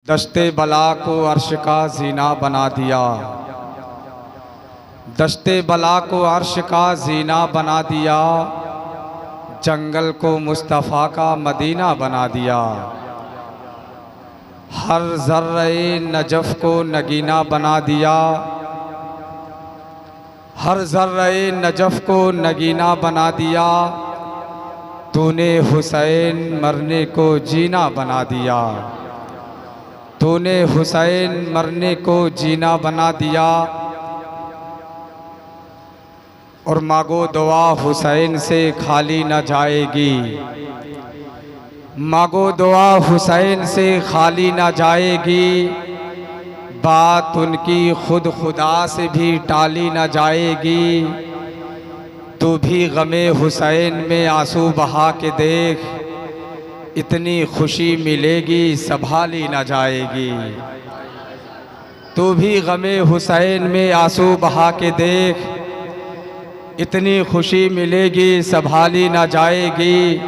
दश्ते बला को अर्श का जीना बना दिया, दश्ते बला को अर्श का जीना बना दिया, जंगल को मुस्तफ़ा का मदीना बना दिया। हर ज़र्रे नजफ़ को नगीना बना दिया, हर ज़र्रे नजफ़ को नगीना बना दिया। तूने हुसैन मरने को जीना बना दिया, तूने हुसैन मरने को जीना बना दिया। और मांगो दुआ हुसैन से खाली न जाएगी, मांगो दुआ हुसैन से खाली न जाएगी। बात उनकी खुद खुदा से भी टाली न जाएगी। तू भी गमे हुसैन में आंसू बहा के देख, इतनी खुशी मिलेगी संभाली न जाएगी। तू भी गमे हुसैन में आंसू बहा के देख, इतनी खुशी मिलेगी संभाली न जाएगी।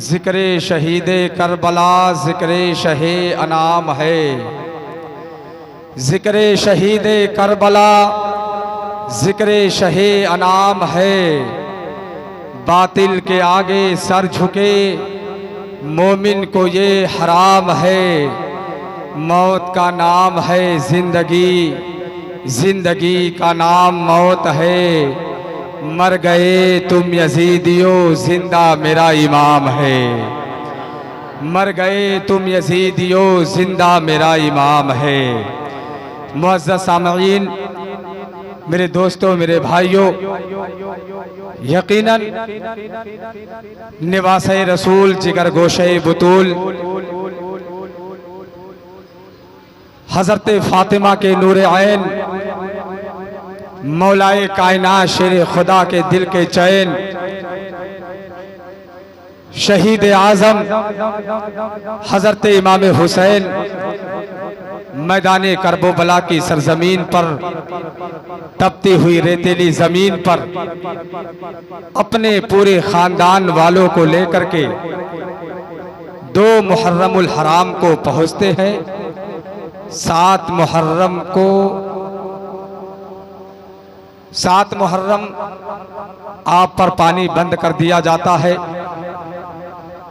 ज़िक्रे शहीदे करबला ज़िक्रे शहे अनाम है, ज़िक्रे शहीदे करबला ज़िक्रे शहे अनाम है। बातिल के आगे सर झुके मोमिन को ये हराम है। मौत का नाम है ज़िंदगी, ज़िंदगी का नाम मौत है। मर गए तुम यजीदियो जिंदा मेरा इमाम है, मर गए तुम यजीदियो जिंदा मेरा इमाम है। मुअज़्ज़ज़ सामईन, मेरे दोस्तों, मेरे भाइयों, यकीनन निवासे रसूल जिगर गोशे बुतूल हज़रत फ़ातिमा के नूर ऐन, मौलाए कायनात शेर खुदा के दिल के चैन, शहीद आज़म हज़रत इमाम हुसैन मैदाने करबला की सरजमीन पर, तपती हुई रेतीली ज़मीन पर अपने पूरे ख़ानदान वालों को लेकर के 2 मुहर्रमुल हराम को पहुँचते हैं। 7 मुहर्रम आप पर पानी बंद कर दिया जाता है।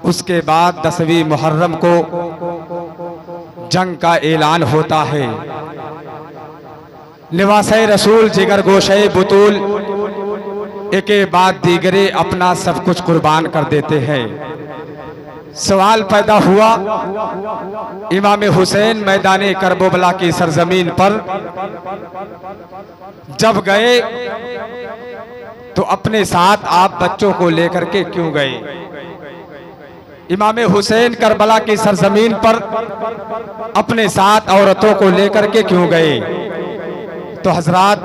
उसके बाद 10वीं मुहर्रम को जंग का ऐलान होता है। लिवासे रसूल जिगर गोशे बुतूल एक बाद दीगरे अपना सब कुछ कुर्बान कर देते हैं। सवाल पैदा हुआ, इमाम हुसैन मैदाने करबला की सरजमीन पर जब गए तो अपने साथ आप बच्चों को लेकर के क्यों गए? इमाम हुसैन करबला की सरजमीन पर अपने साथ औरतों को लेकर के क्यों गए? तो हजरात,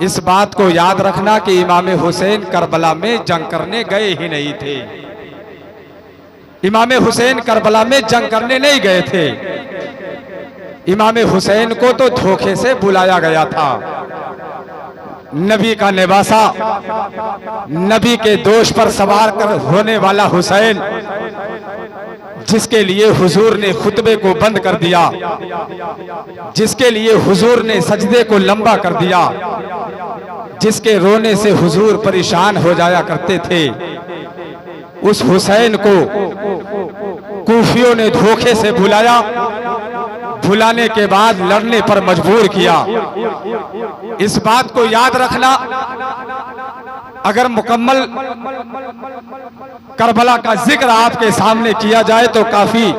इस बात को याद रखना कि इमाम हुसैन करबला में जंग करने गए ही नहीं थे। इमाम हुसैन करबला में जंग करने नहीं गए थे। इमाम हुसैन को तो धोखे से बुलाया गया था। नबी का निवासा, नबी के दोष पर सवार कर होने वाला हुसैन, जिसके लिए हुजूर ने खुतबे को बंद कर दिया, जिसके लिए हुजूर ने सजदे को लंबा कर दिया, जिसके रोने से हुजूर परेशान हो जाया करते थे, उस हुसैन को कूफियों ने धोखे से बुलाया। बुलाने के बाद लड़ने पर मजबूर किया। इस बात को याद रखना, अगर मुकम्मल करबला का जिक्र आपके सामने किया जाए तो काफी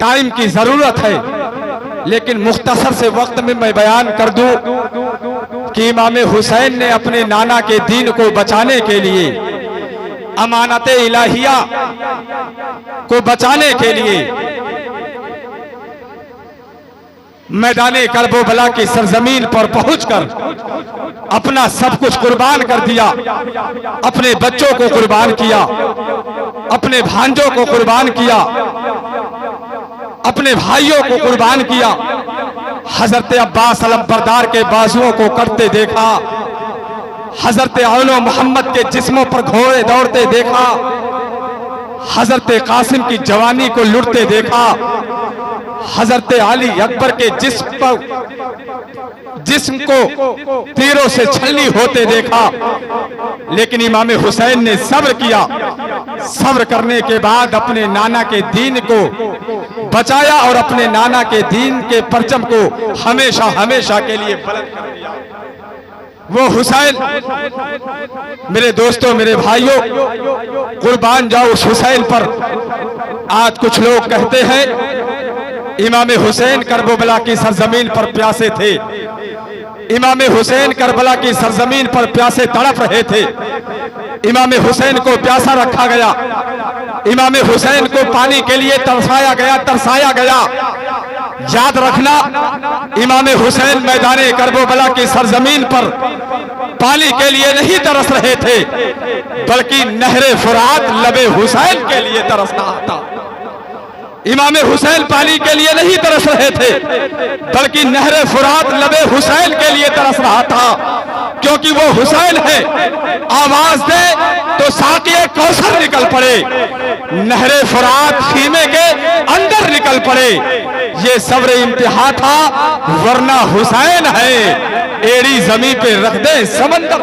टाइम की जरूरत है, लेकिन मुख्तसर से वक्त में मैं बयान कर दूं कि इमाम हुसैन ने अपने नाना के दीन को बचाने के लिए, अमानत इलाहिया को बचाने के लिए मैदाने करबला की सरजमीन पर पहुंचकर अपना सब कुछ कुर्बान कर दिया। अपने बच्चों को कुर्बान किया, अपने भांजों को कुर्बान किया, अपने भाइयों को कुर्बान किया। हजरत अब्बास अलमबरदार के बाजुओं को कटते देखा, हजरत औलो मोहम्मद के जिस्मों पर घोड़े दौड़ते देखा, हजरत कासिम की जवानी को लुटते देखा, हजरत अली अकबर के जिस्म को तीरों से छलनी होते देखा, लेकिन इमाम हुसैन ने सब्र किया। सब्र करने के बाद अपने नाना के दीन को बचाया और अपने नाना के दीन के परचम को हमेशा हमेशा के लिए बुलंद कर दिया। वो हुसैन, मेरे दोस्तों, मेरे भाइयों, कुर्बान जाओ उस हुसैन पर। आज कुछ लोग कहते हैं इमाम हुसैन करबला की सरजमीन पर प्यासे थे, इमाम हुसैन करबला की सरजमीन पर प्यासे तड़प रहे थे, इमाम हुसैन को प्यासा रखा गया, इमाम हुसैन को पानी के लिए तरसाया गया। याद रखना, इमाम हुसैन मैदाने करबला की सरजमीन पर पानी के लिए नहीं तरस रहे थे, बल्कि नहरे फुरात लबे हुसैन के लिए तरस रहा था। इमाम हुसैन पानी के लिए नहीं तरस रहे थे, बल्कि नहरे फुरात लबे हुसैन के लिए तरस रहा था, क्योंकि वो हुसैन है। आवाज दे तो साक़िए कौसर निकल पड़े, नहरे फुरात खीमे के अंदर निकल पड़े। ये सब्र इम्तिहा था, वरना हुसैन है, एड़ी जमी पे रख दे समंदर।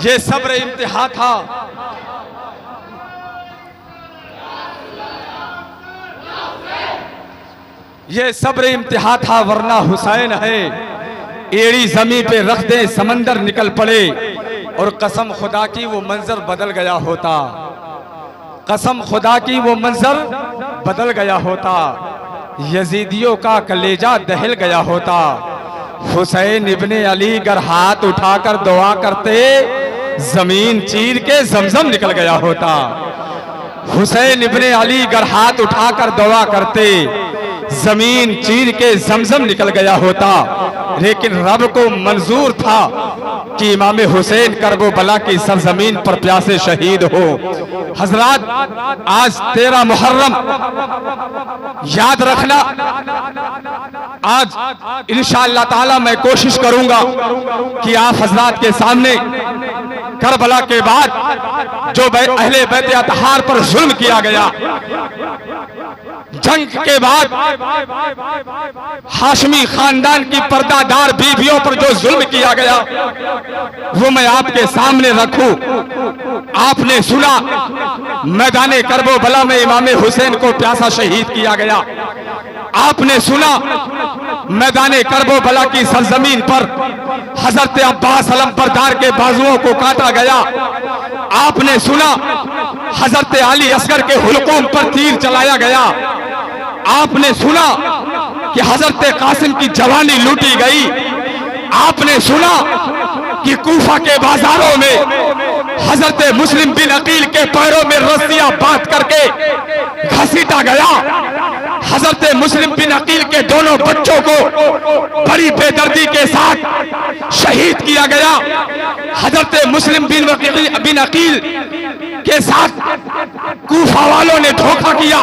ये सब्र इम्तिहा था। ये सब्र इम्तिहा था, वरना हुसैन है, एड़ी जमी पे रख दे समंदर निकल पड़े। और कसम खुदा की वो मंजर बदल गया होता, कसम खुदा की वो मंजर बदल गया होता, यजीदियों का कलेजा दहल गया होता। हुसैन इब्ने अली गर हाथ उठाकर दुआ करते, जमीन चीर के जमजम निकल गया होता। हुसैन इब्ने अली गर हाथ उठाकर दुआ करते, जमीन चीर के जमजम निकल गया होता। लेकिन रब को मंजूर था कि इमाम हुसैन करबला की सरजमीन पर प्यासे शहीद हो। हजरात, आज 13 मुहर्रम याद रखना। आज इंशाअल्लाह ताला मैं कोशिश करूंगा कि आप हजरात के सामने करबला के बाद जो अहले बैत अतहार पर जुल्म किया गया, जंग के बाद हाशमी खानदान की पर्दादार बीवियों पर जो जुल्म किया गया, वो मैं आपके सामने रखूं। आपने सुना मैदाने करबला में इमाम हुसैन को प्यासा शहीद किया गया। आपने सुना मैदाने करबला की सरजमीन पर हजरत अब्बास अलमबरदार के बाजुओं को काटा गया। आपने सुना हजरत अली असगर के हुलकूम पर तीर चलाया गया। आपने सुना कि हजरत कासिम की जवानी लूटी गई। आपने सुना कि कूफा के बाजारों में हजरत मुस्लिम बिन अकील के पैरों में रस्सियां बांध करके घसीटा गया। हजरत मुस्लिम बिन अकील के दोनों बच्चों को बड़ी बेदर्दी के साथ शहीद किया गया। हजरत मुस्लिम बिन अकील के साथ कूफा वालों ने धोखा किया।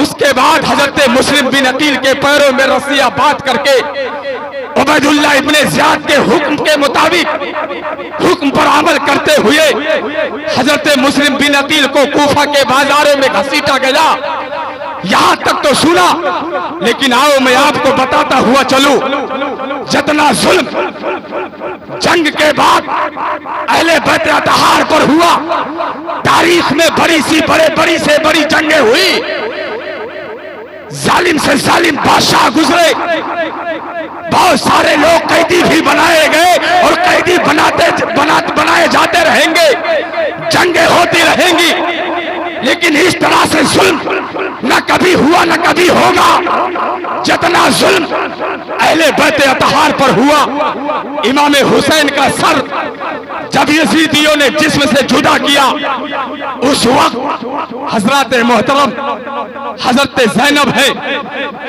उसके बाद हजरत मुस्लिम बिन अकील के पैरों में रस्सियां बांध करके उबैदुल्लाह इब्ने ज़ियाद के हुक्म के मुताबिक हुक्म पर अमल करते हुए हजरत मुस्लिम बिन अकील को कूफा के बाजारों में घसीटा गया। यहां तक तो सुना, लेकिन आओ मैं आपको बताता हुआ चलूं, जितना जुल्म जंग के बाद अहले बैत अतहार पर हुआ, तारीख में बड़ी से बड़ी जंगें हुई। जालिम से जालिम बादशाह गुजरे, बहुत सारे लोग कैदी भी बनाए गए और कैदी बनाए जाते रहेंगे, जंगें होती रहेंगी, लेकिन इस तरह से जुल्म न कभी हुआ न कभी होगा जितना जुल्म अहले बैत अतहार पर हुआ। इमाम हुसैन का सर जब यजीदियों ने जिस्म से जुदा किया, उस वक्त हजरत मोहतरम हजरत ज़ैनब है,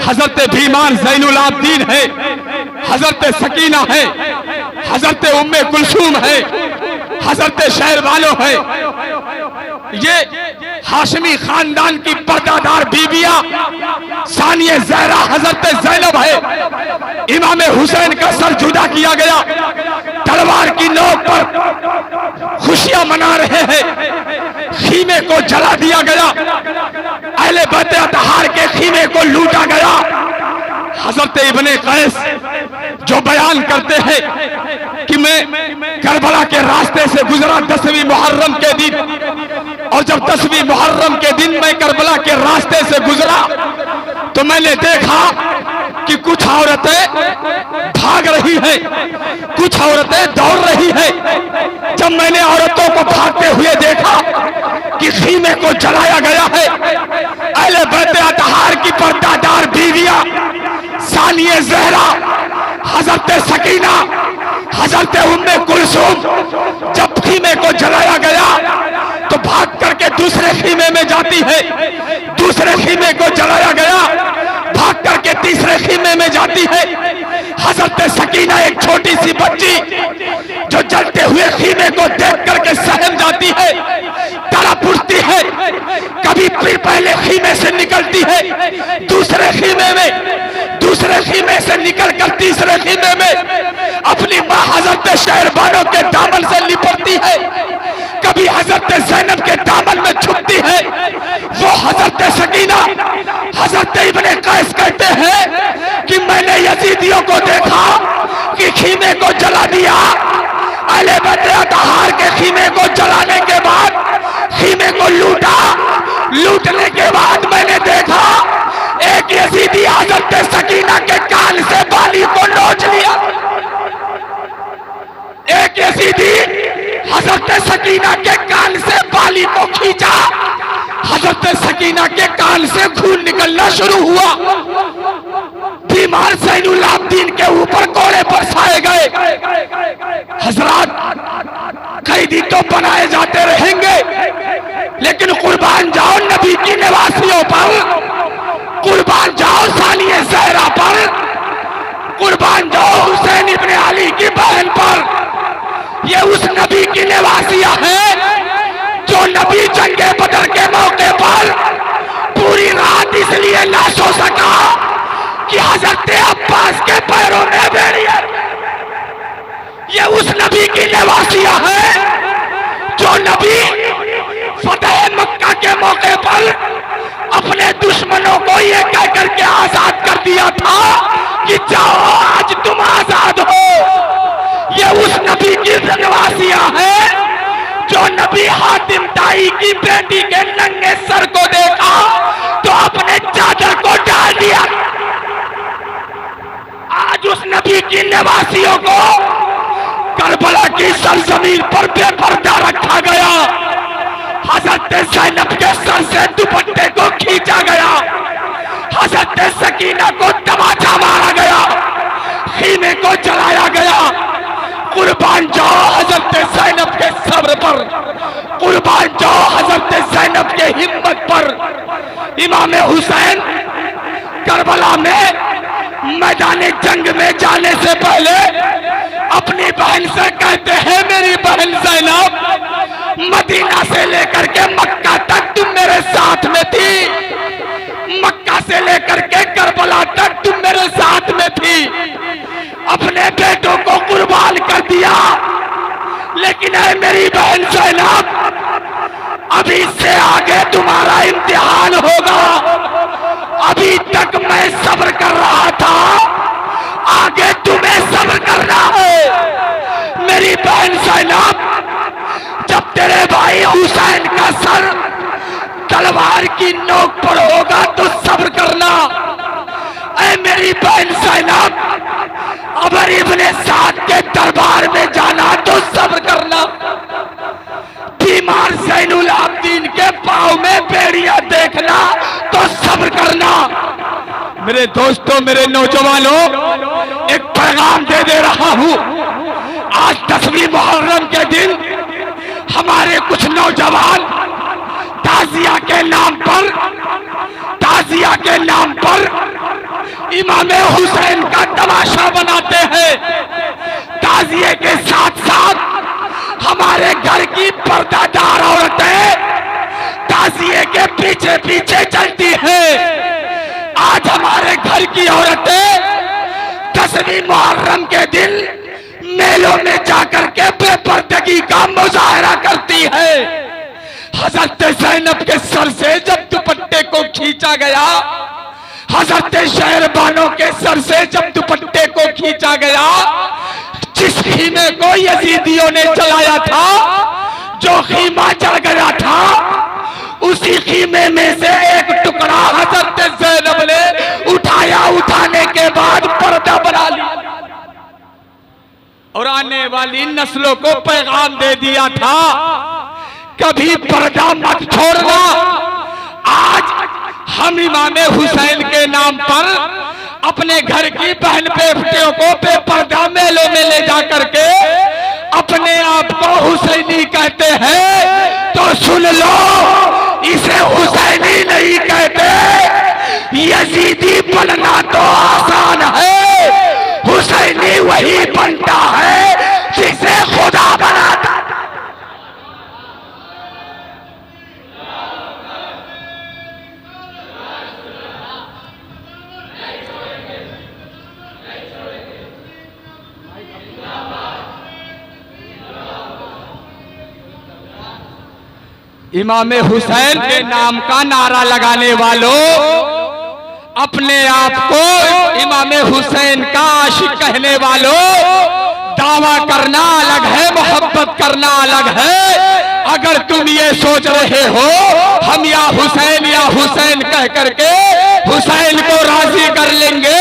हजरत भीमान ज़ैनुल आबदीन है, हजरत सकीना है, हजरत उम्मे कुलसूम है, हजरत शहरवालो है। ये हाशमी खानदान की पर्दादार बीबियां सानिया ज़हरा हजरत ज़ैनब है। इमाम हुसैन का सर जुदा किया गया, तलवार की नोक पर खुशियां मना रहे हैं। खीमे को जला दिया गया, अहले बैत अतहार के खीमे को लूटा गया। हजरत इब्ने कैस जो बयान करते हैं कि मैं करबला के रास्ते से गुजरा 10वीं मुहर्रम के दिन, और जब 10वीं मुहर्रम के दिन मैं करबला के रास्ते से गुजरा तो मैंने देखा कि कुछ औरतें भाग रही हैं, कुछ औरतें दौड़ रही हैं। जब मैंने औरतों को भागते हुए देखा कि खीमे को जलाया गया है, अहले बैत अतहार की पर्दादार बीवियां सानिए ज़हरा, हजरत सकीना, हजरत उम्मे कुलसूम जब खीमे को जलाया गया तो भाग करके दूसरे खीमे में जाती है, दूसरे खीमे को जलाया गया, भाग करके तीसरे खीमे में जाती है। हजरत सकीना एक छोटी सी बच्ची जो जलते हुए खीमे को देख करके सहम जाती है, तड़प उठती है, कभी फिर पहले खीमे से निकलती है दूसरे खीमे में, दूसरे खीमे से निकलकर तीसरे खीमे में अपनी मां हजरत शहरबानों के दामन से लिपटती है, कभी हजरत ज़ैनब के दामन में छुपती है। वो हजरत सकीना, हजरत इब्ने कैस कहते हैं कि मैंने यजीदियों को देखा कि खीमे को जला दिया। अहले बैत अतहार के खीमे को जलाने के बाद खीमे को लूटा, लूटने के बाद मैंने देखा एक यजीदी हजरत सकीना के कान से बाली को नोच लिया। एक यजीदी हजरत सकीना के कान से बाली को खींचा, हजरत सकीना के कान से खून निकलना शुरू हुआ। बीमार ज़ैनुल आबदीन के ऊपर कोड़े बरसाए गए। हजरात, कैदी तो बनाए जाते रहेंगे, लेकिन कुर्बान जाओ नबी की निवासियों पर, कुर्बान जाओ सानिए ज़हरा पर, कुर्बान जाओ हुसैन इब्ने अली की बहन पर। ये उस नबी की निवासियां हैं जो नबी जंगे बदर के मौके पर पूरी रात इसलिए ना सो सका कि हजरत अब्बास के पैरों में बेड़िया। ये उस नबी की निवासियां हैं जो नबी फतेह मक्का के मौके पर अपने दुश्मनों को ये कह करके आजाद कर दिया था कि जाओ आज तुम आजाद हो। ये उस नबी की निवासियां हैं जो नबी हातिम ताई की बेटी के नंगे सर को देखा तो अपने चादर को डाल दिया। आज उस नबी की निवासियों को करबला की सरजमीन पर बेपर्दा रखा गया, हजरत ज़ैनब के सर से दुपट्टे को खींचा गया, हजरत सकीना को तमाचा मारा गया, खीमे को जलाया गया। कुर्बान जाओ हजरत ज़ैनब के सब्र पर, कुर्बान जाओ हजरत ज़ैनब के हिम्मत पर। इमाम हुसैन करबला में मैदान जंग में जाने से पहले अपनी बहन से कहते हैं, मेरी बहन ज़ैनब, मदीना से लेकर के मक्का तक तुम मेरे साथ में थी, मक्का से लेकर के करबला तक तुम मेरे साथ में थी, अपने बेटों को कुर्बान कर दिया, लेकिन है मेरी बहन ज़ैनब, अभी से आगे तुम्हारा इम्तिहान होगा। अभी तक मैं सब्र कर रहा था, आगे तुम्हें सब्र करना है। मेरी बहन ज़ैनब, जब तेरे भाई हुसैन का सर तलवार की नोक पर होगा तो सब्र करना। ऐ मेरी बहन ज़ैनब, अगर इब्ने साद के दरबार में जाना तो सब्र करना। बीमार ज़ैनुल आबदीन के पांव में बेड़ियां देखना तो सब्र करना। मेरे दोस्तों, मेरे नौजवानों, एक पैगाम दे रहा हूं। आज 10वीं मुहर्रम के दिन हमारे कुछ नौजवान ताजिया के नाम पर, ताजिया के नाम पर इमाम हुसैन का तमाशा बनाते हैं। ताजिए के साथ साथ हमारे घर की पर्दादार औरतें ताजिए के पीछे पीछे चलती हैं। आज हमारे घर की औरतें 10वीं मुहर्रम के दिन मेलों में जाकर के बेपर्दगी का मुजाहरा करती है। हजरत ज़ैनब के सर से जब दुपट्टे को खींचा गया, हजरत शहरबानो के सर से जब दुपट्टे को खींचा गया, जिस खीमे को यजीदियों ने जलाया था, जो खीमा जल गया था, उसी खीमे में से एक टुकड़ा हजरत ज़ैनब ने उठाया। उठाने के बाद पर्दा बना लिया और आने वाली नस्लों को पैगाम दे दिया था, कभी पर्दा मत छोड़ना। आज हम इमाम हुसैन के नाम पर अपने घर की बहन बेटियों को बेपर्दा मेलों में ले जा करके अपने आप को हुसैनी कहते हैं, तो सुन लो, इसे हुसैनी नहीं कहते। यजीदी बनना तो आसान है, हुसैनी वही बनता है जिसे खुदा बनाता। इमाम हुसैन के नाम का नारा लगाने वालों, अपने आप को इमाम हुसैन का आशिक कहने वालों, दावा करना अलग है, मोहब्बत करना अलग है। अगर तुम ये सोच रहे हो हम या हुसैन कह करके हुसैन को राजी कर लेंगे,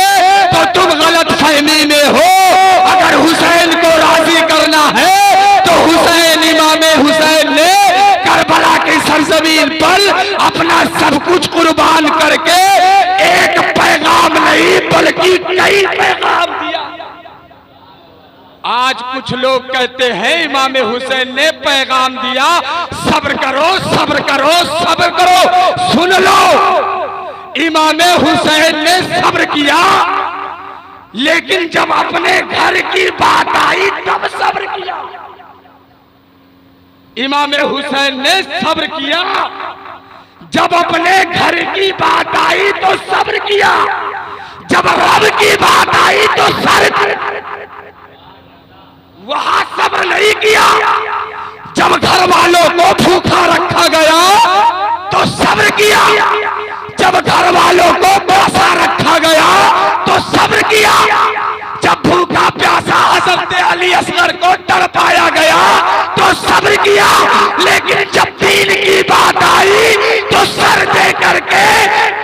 तो तुम गलत फहमी में हो। अगर हुसैन को राजी करना है तो हुसैन, इमाम हुसैन ने करबला की सरजमीन पर अपना सब कुछ कुर्बान करके एक पैगाम नहीं बल्कि कई पैगाम दिया। आज कुछ लोग कहते हैं इमाम हुसैन ने पैगाम दिया, सब्र करो, सब्र करो, सब्र करो। सुन लो, इमाम हुसैन ने सब्र किया, लेकिन जब अपने घर की बात आई तब सब्र किया। इमाम हुसैन ने सब्र किया, जब अपने घर की बात आई तो सब्र किया, जब रब की बात आई तो सब्र, वहां सब्र नहीं किया। जब घर वालों को भूखा रखा गया तो सब्र किया, जब घर वालों को प्यासा रखा गया तो सब्र किया, जब भूखा प्यासा हजरत अली असगर को तड़पाया गया तो सब्र किया। लेकिन जब दीन की बात आई तो सर दे करके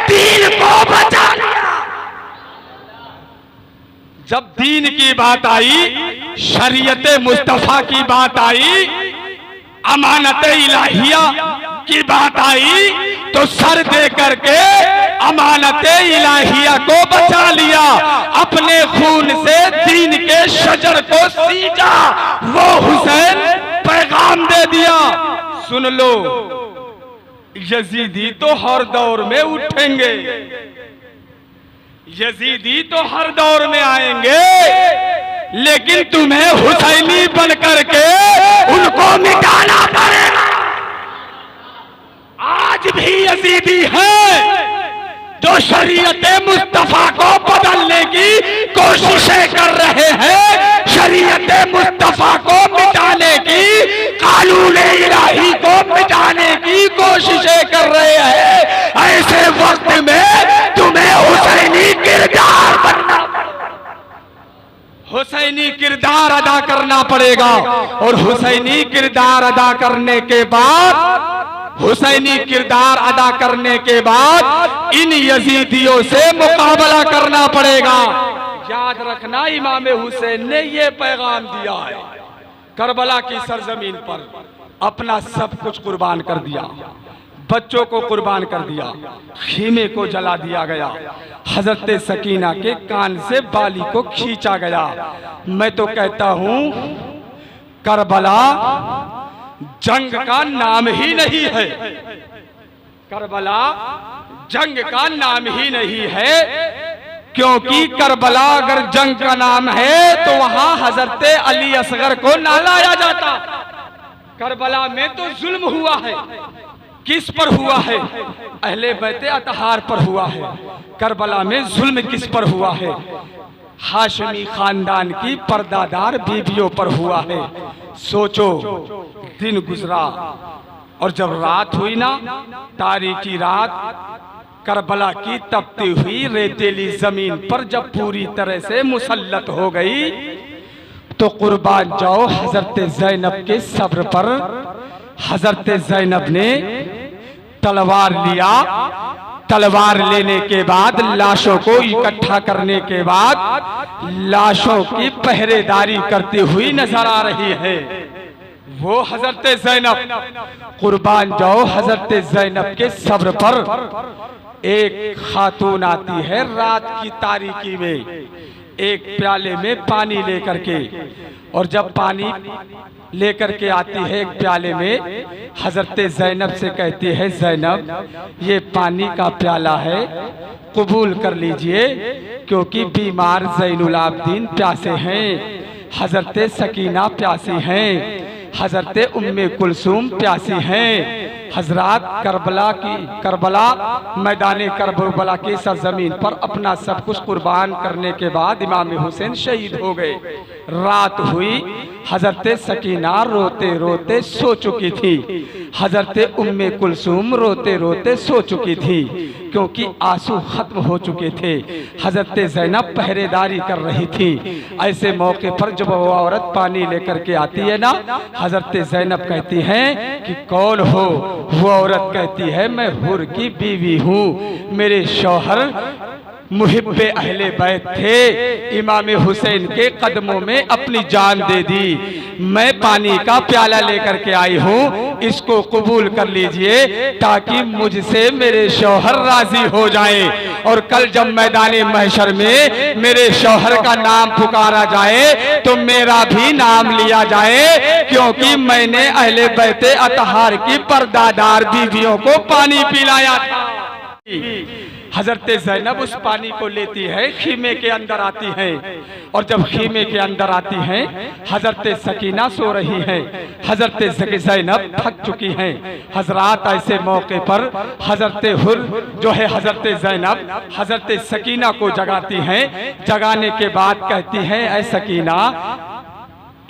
दीन को बचा लिया। जब दीन की बात आई, शरीयत मुस्तफा की बात आई, अमानत इलाहिया की बात आई, तो सर दे करके अमानत इलाहिया को बचा लिया। अपने खून से दीन के शजर को सींचा, वो हुसैन पैगाम दे दिया। सुन लो, यजीदी तो हर दौर में उठेंगे, यजीदी तो हर दौर में आएंगे, लेकिन तुम्हें हुसैनी बन करके उनको मिटाना पड़ेगा। आज भी यजीदी हैं जो शरीयत मुस्तफा को बदलने की कोशिशें कर रहे हैं, शरीयत मुस्तफा को मिटाने की, कानून इलाही को मिटाने की कोशिशें कर रहे हैं। ऐसे वक्त में तुम्हें हुसैनी किरदार बनना, हुसैनी किरदार अदा करना पड़ेगा। और हुसैनी किरदार अदा करने के बाद, हुसैनी किरदार अदा करने के बाद इन यजीदियों से मुकाबला करना पड़ेगा। याद रखना, इमाम हुसैन ने ये पैगाम दिया है, करबला की सरजमीन पर अपना सब कुछ कुर्बान कर दिया, बच्चों को कुर्बान कर दिया, खीमे को जला दिया गया, हजरत सकीना के कान से बाली को खींचा गया। मैं तो कहता हूं करबला जंग का नाम ही नहीं है, करबला जंग का नाम ही नहीं है, क्योंकि करबला अगर जंग का नाम है तो वहां हजरत अली असगर को ना लाया जाता। करबला में तो जुल्म हुआ है, किस पर हुआ है? अहले बैते अतहार पर हुआ है। करबला में जुल्म किस पर हुआ है? हाशमी खानदान की पर्दादार बीवियों पर हुआ है। सोचो, दिन गुजरा, और जब रात हुई ना, तारीकी रात, करबला की तपती हुई रेतीली जमीन पर जब पूरी तरह से मुसल्लत हो गई, तो कुर्बान जाओ हजरत ज़ैनब के सब्र पर हजरत ज़ैनब ने तलवार लिया। तलवार लेने के बाद लाशों को इकट्ठा करने के बाद लाशों की पहरेदारी करती हुई नजर आ रही है वो हजरत ज़ैनब। कुर्बान जाओ हजरत ज़ैनब के सब्र पर। एक खातून आती है रात की तारीकी में एक प्याले में पानी लेकर के, और जब पानी लेकर के आती है एक प्याले में, हजरत ज़ैनब से कहती है, ज़ैनब ये पानी का प्याला है, कबूल कर लीजिए, क्योंकि बीमार ज़ैनुल आबदीन प्यासे हैं, हजरत सकीना प्यासी हैं, हजरत उम्मे कुलसूम प्यासी हैं। हजरात करबला मैदान करबला की सरजमीन पर अपना सब कुछ कुर्बान करने के बाद इमाम हुसैन शहीद हो गए। रात हुई, हजरत सकीना रोते रोते सो चुकी थी, हजरत उम्मे कुलसूम रोते रोते सो चुकी थी, क्योंकि आंसू खत्म हो चुके थे। हजरत ज़ैनब पहरेदारी कर रही थी। ऐसे मौके पर जब वो औरत पानी लेकर के आती है ना, हजरत ज़ैनब कहती हैं कि कौन हो? वो औरत कहती है, मैं हुर की बीवी हूँ, मेरे शौहर मुहिब्बे अहले बैत थे, इमाम हुसैन के कदमों में अपनी जान दे दी। मैं पानी का प्याला लेकर के आई हूँ, इसको कबूल कर लीजिए ताकि मुझसे मेरे शौहर राजी हो जाएं, और कल जब मैदाने महशर में मेरे शौहर का नाम पुकारा जाए तो मेरा भी नाम लिया जाए, क्योंकि मैंने अहले बैते अतहार की पर्दादार बीवियों को पानी पिलाया था। हजरत ज़ैनब उस पानी को लेती है, खीमे के अंदर आती है, और जब खीमे के अंदर आती हैं, हजरत सकीना सो रही हैं, हजरत ज़ैनब थक चुकी हैं। हजरात ऐसे मौके पर हजरत हुर जो है हजरत ज़ैनब हजरत सकीना को जगाती हैं। जगाने के बाद कहती हैं, ऐ सकीना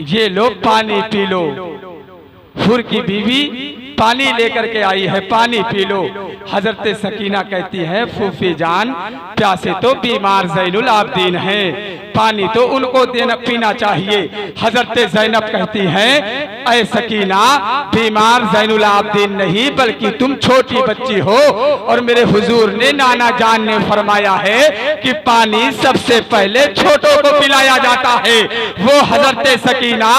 ये लो पानी पी लो। हुर की बीवी पानी लेकर के आई है, पानी पी लो। हजरत सकीना कहती है, फूफी जान प्यासे तो बीमार ज़ैनुल आबदीन हैं, पानी तो उनको देना पीना चाहिए। हजरत ज़ैनब कहती हैं, ऐ सकीना बीमार ज़ैनुल आबदीन नहीं बल्कि तुम छोटी बच्ची हो, और मेरे हुजूर ने नाना जान ने फरमाया है कि पानी सबसे पहले छोटों को पिलाया जाता है। वो हजरत सकीना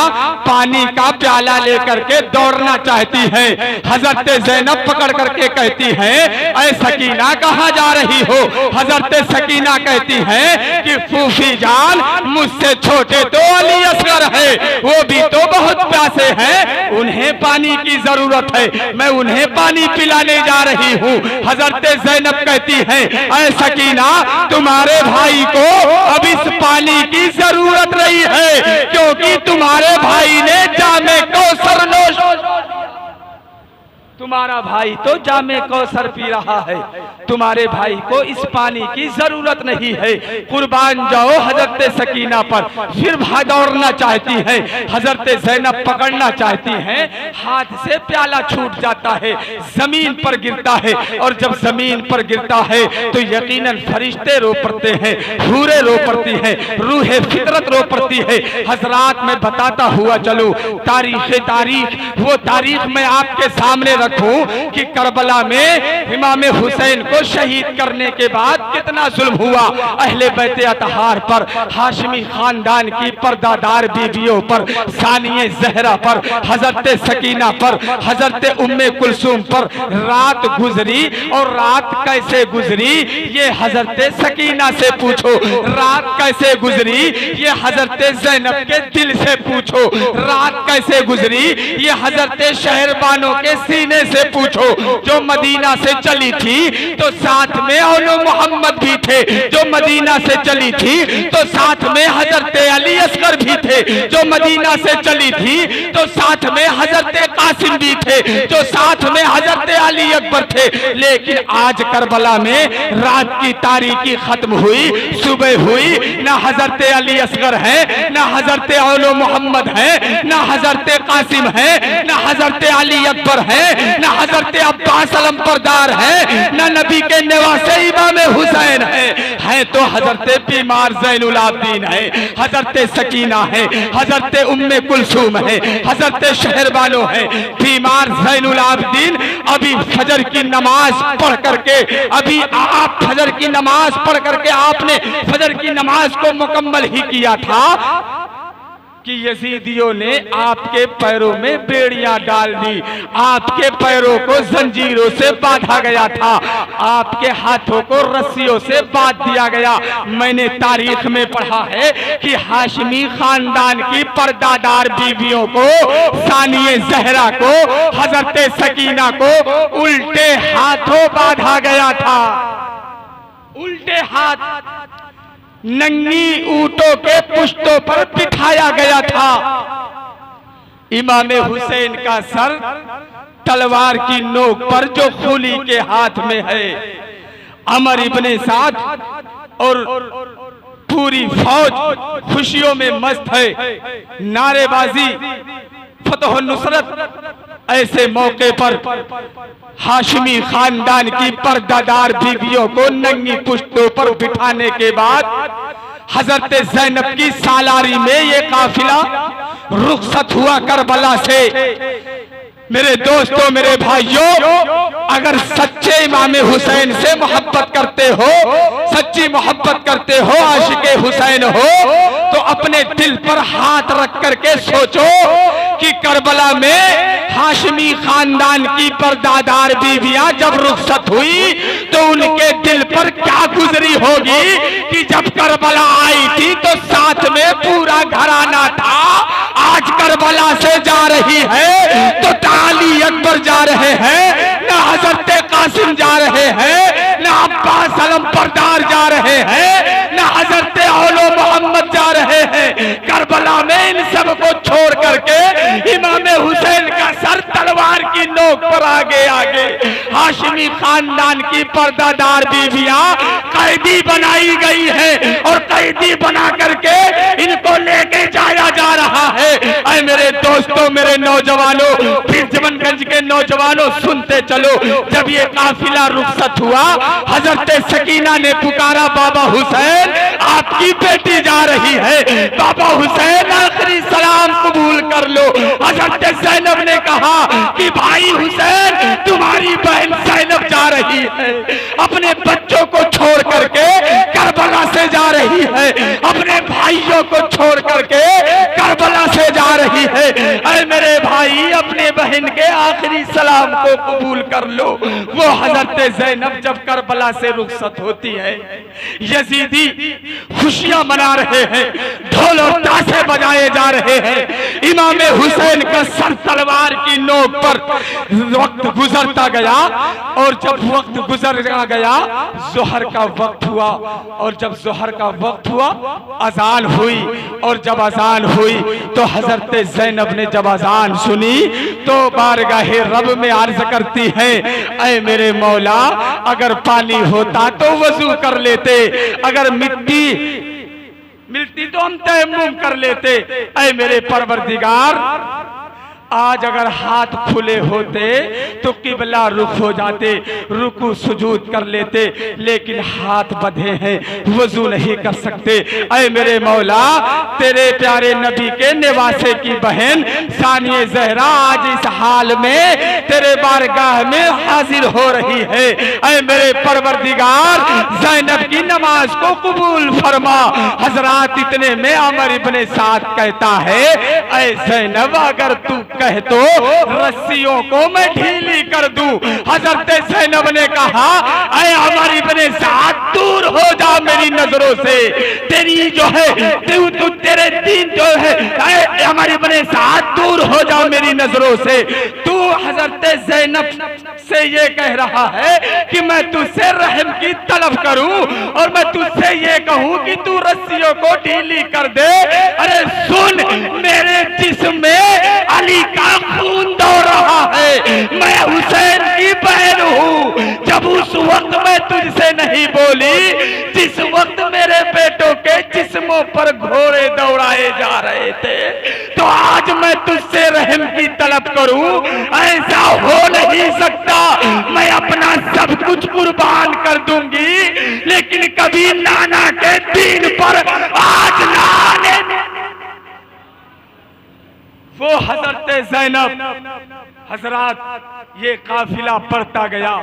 पानी का प्याला लेकर के दौड़ना चाहती है। हजरत ज़ैनब पकड़ करके कहती है, ऐ सकीना कहाँ जा रही हो? हजरत सकीना कहती है कि फूफी जान मुझसे छोटे तो अली असगर है, वो भी तो बहुत प्यासे हैं, उन्हें पानी की जरूरत है, मैं उन्हें पानी पिलाने जा रही हूँ। हजरत ज़ैनब कहती है, ऐ सकीना तुम्हारे भाई को अब इस पानी की जरूरत नहीं है, क्योंकि तुम्हारे भाई ने जामे कौसर नोश, तुम्हारा भाई तो जामे कौसर पी रहा है, तुम्हारे भाई को इस पानी की जरूरत नहीं है। कुर्बान जाओ हजरत सकीना पर। फिर दौड़ना चाहती है, हजरत ज़ैनब पकड़ना चाहती हैं, हाथ से प्याला छूट जाता है, जमीन पर गिरता है, और जब जमीन पर गिरता है तो यकीनन फरिश्ते रो पड़ते हैं, हूरें रो पड़ती हैं, रूहे फितरत रो पड़ती है। हजरात में बताता हुआ चलूं, तारीख वो तारीख मैं आपके सामने रखूं कि करबला में इमाम हुसैन को शहीद करने के बाद कितना जुल्म हुआ अहले बैत अतहार पर, हाशमी खानदान की पर्दादार बीवियों पर, सानिए ज़हरा पर, हजरत सकीना पर, हजरत उम्मे कुलसूम पर रात गुजरी। और रात कैसे गुजरी ये हजरत सकीना से पूछो, रात कैसे गुजरी ये हजरत ज़ैनब के दिल से पूछो, रात कैसे गुजरी ये हजरत शहरबानों के सीने से पूछो। जो मदीना से चली थी तो साथ में औलो मोहम्मद भी थे, जो मदीना से चली थी तो साथ में हजरत अली असगर भी थे, जो मदीना से चली थी तो साथ में हजरत कासिम भी थे, जो साथ में हजरत अली अकबर थे। लेकिन आज करबला में रात की तारीकी खत्म हुई, सुबह हुई, ना हजरत अली असगर है, ना हजरत औलो मोहम्मद है, ना हजरत कासिम है, ना हजरत अली अकबर है, न हजरत अब्बास अलमबरदार है, न नबी के नवासे इमाम हुसैन है तो हजरत बीमार ज़ैनुल आबिदीन है, हजरत सकीना है, हजरत उम्मे कुलसूम है, हजरत शहरबानो है। बीमार ज़ैनुल आबिदीन अभी फजर की नमाज पढ़ करके, अभी आप फजर की नमाज पढ़ करके आपने फजर की नमाज को मुकम्मल ही किया था कि यजीदियों ने आपके पैरों में बेड़ियां डाल दी, आपके पैरों को जंजीरों से बांधा गया था, आपके हाथों को रस्सियों से बांध दिया गया। मैंने तारीख में पढ़ा है कि हाशमी खानदान की पर्दादार बीवियों को, सानिए जहरा को, हजरत सकीना को उल्टे हाथों बांधा गया था, उल्टे हाथ नंगी ऊंटों के पुश्तों पर बिठाया गया था। इमाम हुसैन का सर तलवार की नोक पर जो खूली के हाथ में है, अमर इब्ने साद और पूरी फौज खुशियों में मस्त है, नारेबाजी, फतह नुसरत। ऐसे मौके पर हाशमी खानदान की पर्दादार बीवियों को नंगी पुश्तों पर बिठाने के बाद हजरत ज़ैनब की सालारी में ये काफिला रुखसत हुआ करबला से। मेरे दोस्तों, मेरे भाइयों, अगर सच्चे इमाम हुसैन से मोहब्बत करते हो, सच्ची मोहब्बत करते हो, आशिके हुसैन हो, तो अपने दिल पर हाथ रख करके सोचो कि करबला में हाशमी खानदान की पर्दादार बीवियां जब रुखसत हुई तो उनके दिल पर क्या गुजरी होगी कि जब करबला आई थी तो साथ में पूरा घराना था, आज करबला से जा रही है तो अली अकबर जा रहे हैं, न हजरत कासिम जा रहे हैं, न अब्बास अलमबरदार जा रहे हैं, न हजरत औलो मोहम्मद जा रहे हैं। करबला में इन सब को छोड़ करके इमाम हुसैन का सर तलवार की नोक पर आगे आगे हाशमी खानदान की पर्दादार बीवियां कैदी बनाई गई है और कैदी बना करके इनको लेके जाया जा रहा है। ऐ मेरे दोस्तों, मेरे नौजवानों, फिर जमनगंज के नौजवानों, सुनते चलो। जब ये काफिला रुखसत हुआ, हजरत सकीना ने पुकारा, बाबा हुसैन आपकी बेटी जा रही है, बाबा हुसैन आखिरी सलाम कबूल कर लो। हजरत ज़ैनब ने कहा कि भाई हुसैन तुम्हारी बहन ज़ैनब जा रही है, अपने बच्चों को छोड़ करके करबला से जा रही है, अपने भाइयों को छोड़ करके करबला से जा रही है। अरे मेरे भाई, अपने बहन के आखिरी सलाम को कबूल कर लो। वो हजरत ज़ैनब जब करबला से रुखसत होती है, यजीदी खुशियां मना रहे हैं, ढोल और ताशे बजाए जा रहे हैं। इमाम हुसैन का सर तलवार की नोक पर वक्त गुजरता गया और जब वक्त गुजर गया, जोहर का वक्त हुआ और जब जोहर का वक्त हुआ अजान हुई और जब अजान हुई तो हजरत ज़ैनब ने जब अजान सुनी तो बारगाहे रब में अर्ज करती है, ऐ मेरे मौला, अगर पानी होता तो वजू कर लेते, अगर मिट्टी मिलती तो हम तयम्मुम कर लेते। ऐ मेरे परवरदिगार, आज अगर हाथ खुले होते तो किबला रुख हो जाते, रुकू सुजूद कर लेते, लेकिन हाथ बंधे हैं, वजू नहीं कर सकते। ऐ मेरे मौला, तेरे प्यारे नबी के निवासे की बहन सानिए ज़हरा आज इस हाल में तेरे बारगाह में हाजिर हो रही है। ऐ मेरे परवरदिगार, ज़ैनब की नमाज को कबूल फरमा। हजरात, इतने में अमर इब्ने साद कहता है, ऐ ज़ैनब, अगर तू कह तो रस्सियों को मैं ढीली कर दूं। हजरत ज़ैनब ने कहा, ऐ अमर इब्ने साद, दूर हो जा मेरी नजरों से, तेरी जो है तू तेरे दीन जो है, ऐ अमर इब्ने साद, दूर हो जा मेरी नजरों से। तू हजरत ज़ैनब से ये कह रहा है कि मैं तुझसे रहम की तलब करूं और मैं तुझसे ये कहूं कि तू रस्सियों को ढीली कर दे। अरे सुन, मेरे जिस्म में अली का खून दौड़ रहा है, मैं हुसैन की बहन हूं। जब उस वक्त मैं तुझसे नहीं बोली, जिस वक्त मेरे बेटों के जिस्मों पर घोड़े दौड़ाए जा रहे थे, तो आज मैं तुझसे रहम की तलब करूं, ऐसा हो नहीं सकता। मैं अपना सब कुछ कुर्बान कर दूंगी, लेकिन कभी नाना के दीन पर आज ना आने। वो हजरत ज़ैनब, हजरात ये काफिला बढ़ता गया,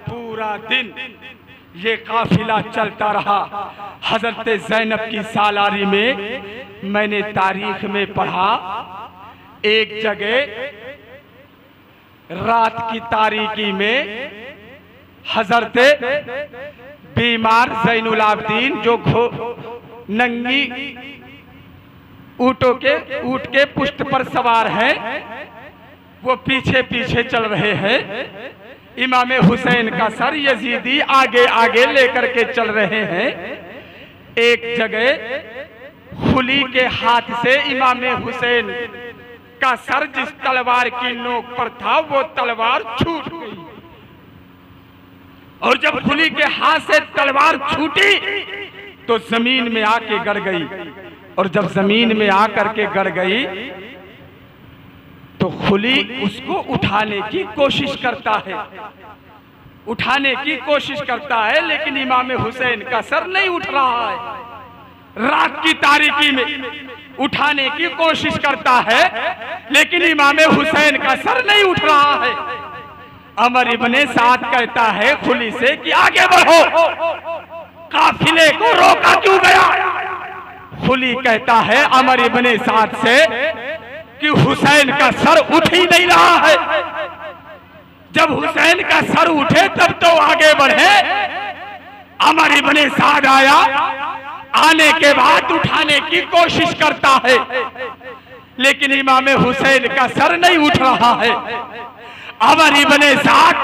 पूरा दिन ये काफिला चलता रहा। हजरत ज़ैनब की सालारी में मैंने तारीख में पढ़ा, एक जगह रात की तारीकी में हजरत बीमार ज़ैनुल आबदीन जो नंगी ऊँट के पुष्ट पर सवार हैं, वो पीछे पीछे चल रहे हैं। इमाम हुसैन का सर यजीदी आगे आगे लेकर के चल रहे हैं। एक जगह खुली के हाथ से इमाम हुसैन का सर जिस तलवार की नोक पर था, वो तलवार छूट गई, और जब खुली के हाथ से तलवार छूटी तो जमीन में आके गड़ गई, और जब जमीन में आकर के गड़ गई तो खुली उसको उठाने की कोशिश करता है, उठाने की कोशिश करता है, लेकिन इमाम हुसैन का सर नहीं उठ रहा है। रात की तारीकी में उठाने की कोशिश करता है, लेकिन इमाम हुसैन का सर नहीं उठ रहा है। अमर इब्ने साद कहता है खुली से कि आगे बढ़ो, काफिले को रोका क्यों गया? खुली कहता है अमर इब्ने साद से कि हुसैन का सर उठ ही नहीं रहा है। जब हुसैन का सर उठे तब तो आगे बढ़े। अमर इब्ने साद आया, आने के बाद उठाने की कोशिश करता है, लेकिन इमाम हुसैन का सर नहीं उठ रहा है। अमर इब्ने साद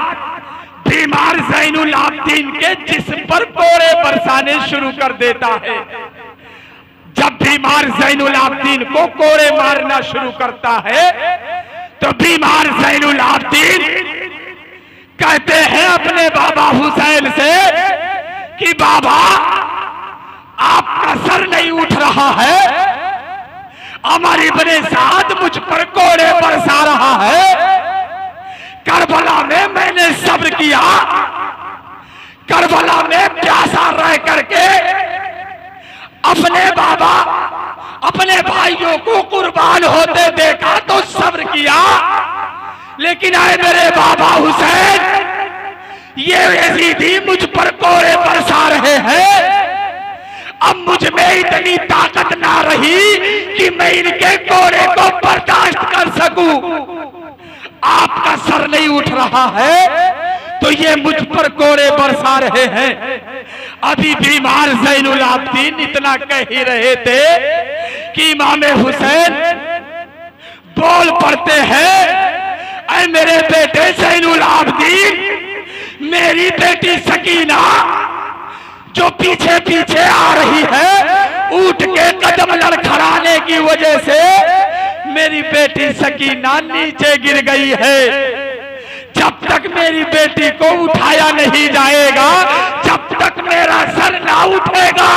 बीमार ज़ैनुल आबदीन के जिस्म पर कोड़े बरसाने शुरू कर देता है। जब बीमार ज़ैनुल आबदीन को कोड़े मारना शुरू करता है तो बीमार ज़ैनुल आबदीन कहते हैं अपने बाबा हुसैन से कि बाबा आपका सर नहीं उठ रहा है, अमर इब्ने साद मुझ पर कोड़े बरसा रहा है। करबला में मैंने सब्र किया, करबला में प्यासा रह करके अपने बाबा अपने भाइयों को कुर्बान होते देखा तो सब्र किया, लेकिन आए मेरे बाबा हुसैन, ये यजीदी मुझ पर कोड़े बरसा रहे हैं। अब मुझ में इतनी ताकत ना रही कि मैं इनके कोड़े को बर्दाश्त कर सकूं। आपका सर नहीं उठ रहा है तो ये मुझ पर कोड़े बरसा रहे हैं। अभी बीमार ज़ैनुल आबदीन इतना कह ही रहे थे कि इमाम हुसैन बोल पड़ते हैं, ऐ मेरे बेटे ज़ैनुल आबदीन, मेरी बेटी सकीना जो पीछे पीछे आ रही है, ऊंट के कदम लड़खड़ाने की वजह से मेरी बेटी सकीना नीचे गिर गई है। जब तक मेरी बेटी को उठाया नहीं जाएगा, जब तक मेरा सर ना उठेगा।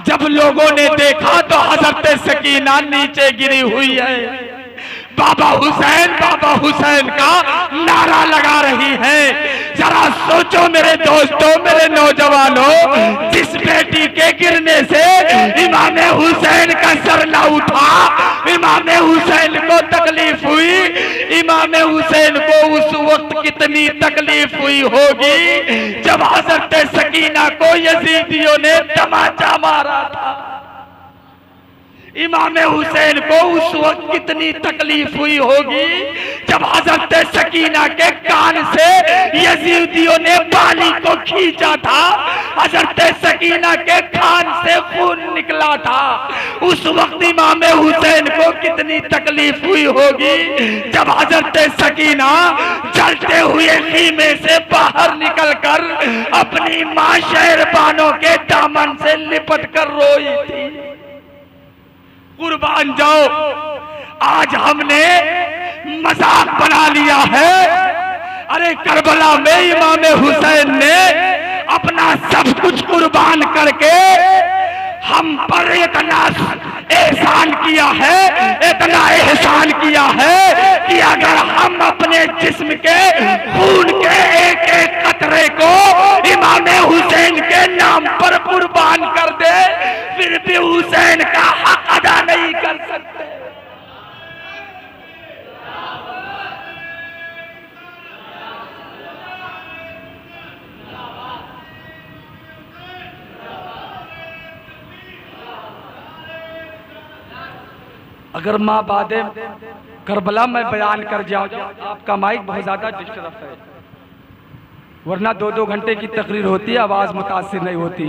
जब लोगों ने देखा तो हजरत सकीना नीचे गिरी हुई है। बाबा हुसैन का नारा लगा रही है। जरा सोचो मेरे दोस्तों, मेरे नौजवानों, जिस बेटी के गिरने से इमाम हुसैन का सर ना उठा, इमाम हुसैन को तकलीफ हुई, इमाम हुसैन को उस वक्त कितनी तकलीफ हुई होगी जब हजरत सकीना को यजीदियों ने तमाचा मारा था। इमाम हुसैन को उस वक्त कितनी तकलीफ हुई होगी जब हजरत सकीना के कान से यजीदियों ने बाली को खींचा था, हजरत सकीना के कान से खून निकला था। उस वक्त इमाम हुसैन को कितनी तकलीफ हुई होगी जब हजरत सकीना जलते हुए खीमे से बाहर निकलकर अपनी मां शहरबानों के दामन से लिपट कर रोई थी। कुर्बान जाओ, आज हमने मजाक बना लिया है। अरे करबला में इमाम हुसैन ने अपना सब कुछ कुर्बान करके हम पर इतना एहसान किया है, इतना एहसान किया है कि अगर हम अपने जिस्म के खून के एक एक कतरे को इमाम हुसैन के नाम पर कुर्बान कर दे, फिर भी हुसैन का हक अदा नहीं कर सकते। अगर माँ बादे करबला में बयान कर जाऊँ, आपका माइक बहुत ज़्यादा डिस्टर्ब है, वरना 2-2 घंटे की तकरीर होती है, आवाज़ मुतासिर नहीं होती।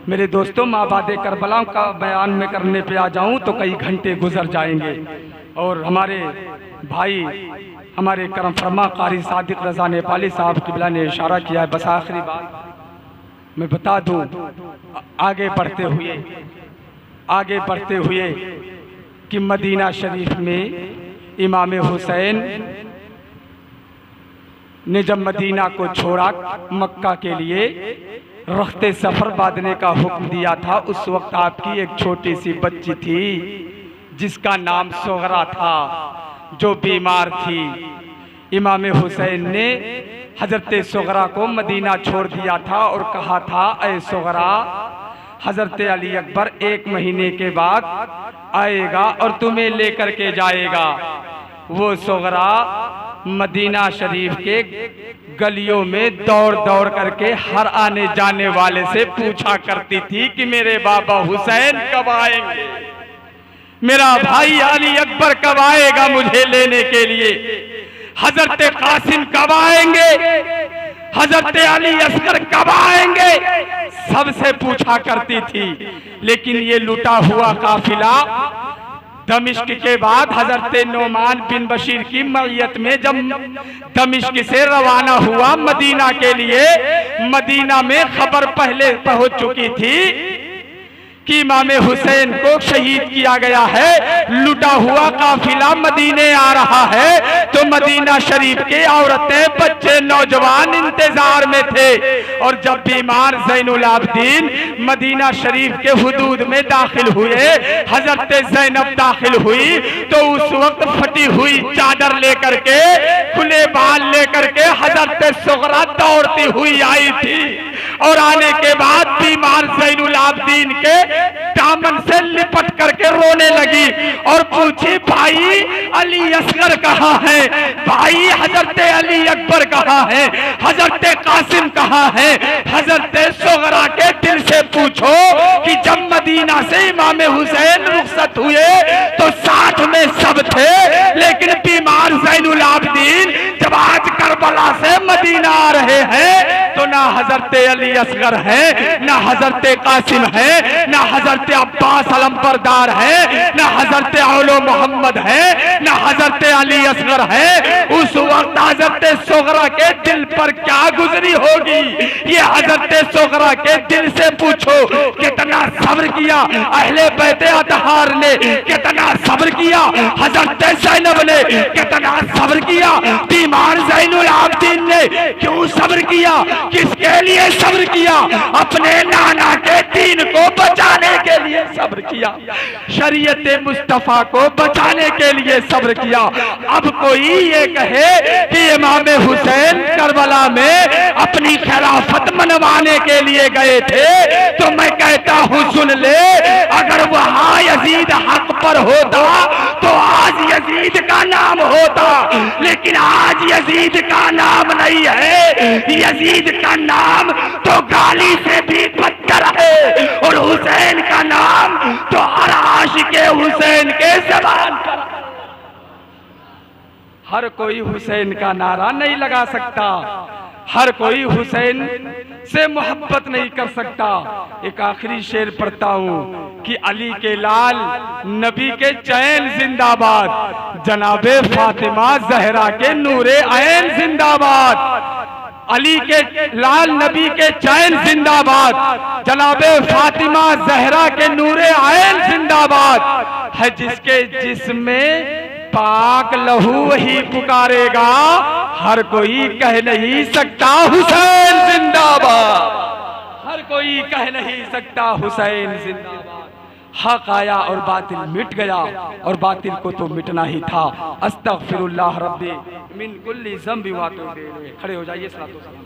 मेरे दोस्तों, माँ बादे करबला का बयान में करने पे आ जाऊँ तो कई घंटे गुजर जाएंगे। और हमारे भाई, हमारे करम फरमा कारी सादिक रज़ा नेपाली साहब किबला ने इशारा किया है। बस आखिरी बात मैं बता दूँ, आगे बढ़ते हुए कि मदीना शरीफ में इमाम हुसैन ने जब मदीना को छोड़ा, मक्का के लिए रख्ते सफ़र बांधने का हुक्म दिया था, उस वक्त आपकी एक छोटी सी बच्ची थी जिसका नाम सोगरा था, जो बीमार थी। इमाम हुसैन ने हज़रत सोगरा को मदीना छोड़ दिया था और कहा था, ऐ सोगरा, हज़रत अली अकबर 1 महीने के बाद आएगा और तुम्हें लेकर के जाएगा। वो सोगरा मदीना शरीफ के गलियों में दौड़ दौड़ करके हर आने जाने वाले से पूछा करती थी कि मेरे बाबा हुसैन कब आएंगे, मेरा भाई अली अकबर कब आएगा मुझे लेने के लिए, हजरत कासिम कब आएंगे, हजरत अली असगर कब आएंगे, सबसे पूछा करती थी। लेकिन ये लुटा हुआ काफिला दमिश्क के बाद हजरत नोमान बिन बशीर की मय्यत में जब दमिश्क से रवाना हुआ मदीना के लिए, मदीना में खबर पहले पहुंच चुकी थी कि इमाम हुसैन को शहीद किया गया है। लुटा हुआ काफिला मदीने आ रहा है तो मदीना शरीफ के औरतें, बच्चे, नौजवान इंतजार में थे। और जब बीमार ज़ैनुल आबदीन मदीना शरीफ के हुदूद में दाखिल हुए, हजरत ज़ैनब दाखिल हुई, तो उस वक्त फटी हुई चादर लेकर के, खुले बाल लेकर के हजरत सुगरा दौड़ती हुई आई थी। और आने के बाद बीमार ज़ैनुल आबदीन के दामन से लिपट करके रोने लगी और पूछी, भाई अली असगर कहाँ है, भाई हजरत अली अकबर कहाँ है, हजरत कासिम कहाँ है। हजरत सुगरा के दिल से पूछो कि जब मदीना से इमाम हुसैन रुखसत हुए तो साथ में सब थे, लेकिन बीमार ज़ैनुल आबदीन जब आज करबला से मदीना आ रहे हैं तो ना हजरत अली असगर है, ना हजरत कासिम है, ना हजरत अब्बास अलमबरदार है, ना हजरत औलो मोहम्मद है, ना हजरत अली असगर है। उस वक्त हजरत सुगरा के दिल पर क्या गुजरी होगी, ये हजरत सुगरा के दिल से पूछो। कितना सब्र किया अहले बैत अतहार ने, कितना सब्र किया हजरत ज़ैनब ने, कितना सब्र किया बीमार ज़ैनुल आबदीन ने। क्यों सब्र किया, किसके लिए सब्र किया? अपने नाना के दीन को बचाने के लिए सब्र किया, शरीयत मुस्तफा को बचाने के लिए सब्र किया। अब कोई ये कहे कि इमाम हुसैन करबला में अपनी खिलाफत मनवाने के लिए गए थे, तो मैं कहता हूं सुन ले, अगर वहां यजीद हक पर होता तो आज यजीद का नाम होता, लेकिन आज यजीद का नाम नहीं है। यजीद का नाम तो गाली से भी बदतर है और हुसैन का नाम तो हर आशिके हुसैन के ज़बान पर। हर कोई हुसैन का नारा नहीं लगा सकता, हर कोई हुसैन से मोहब्बत नहीं कर सकता। एक आखिरी शेर पढ़ता हूँ कि अली के लाल नबी के चैन जिंदाबाद, जनाबे फातिमा जहरा के नूरे ऐन जिंदाबाद। अली के लाल नबी के चैन जिंदाबाद, जनाबे फातिमा जहरा के नूरे ऐन जिंदाबाद। है जिसके जिसमें पाक लहू वही पुकारेगा, हर कोई कह नहीं सकता हुसैन जिंदाबाद। कह नहीं सकता हुसैन जिंदाबाद। हक आया और बातिल मिट गया, और बातिल को तो मिटना ही था। अस्तगफिरुल्लाह रब्बी मिन कुल्ली ज़ंबि व अतूबु इलैह। खड़े हो जाइए, सलातो सलाम।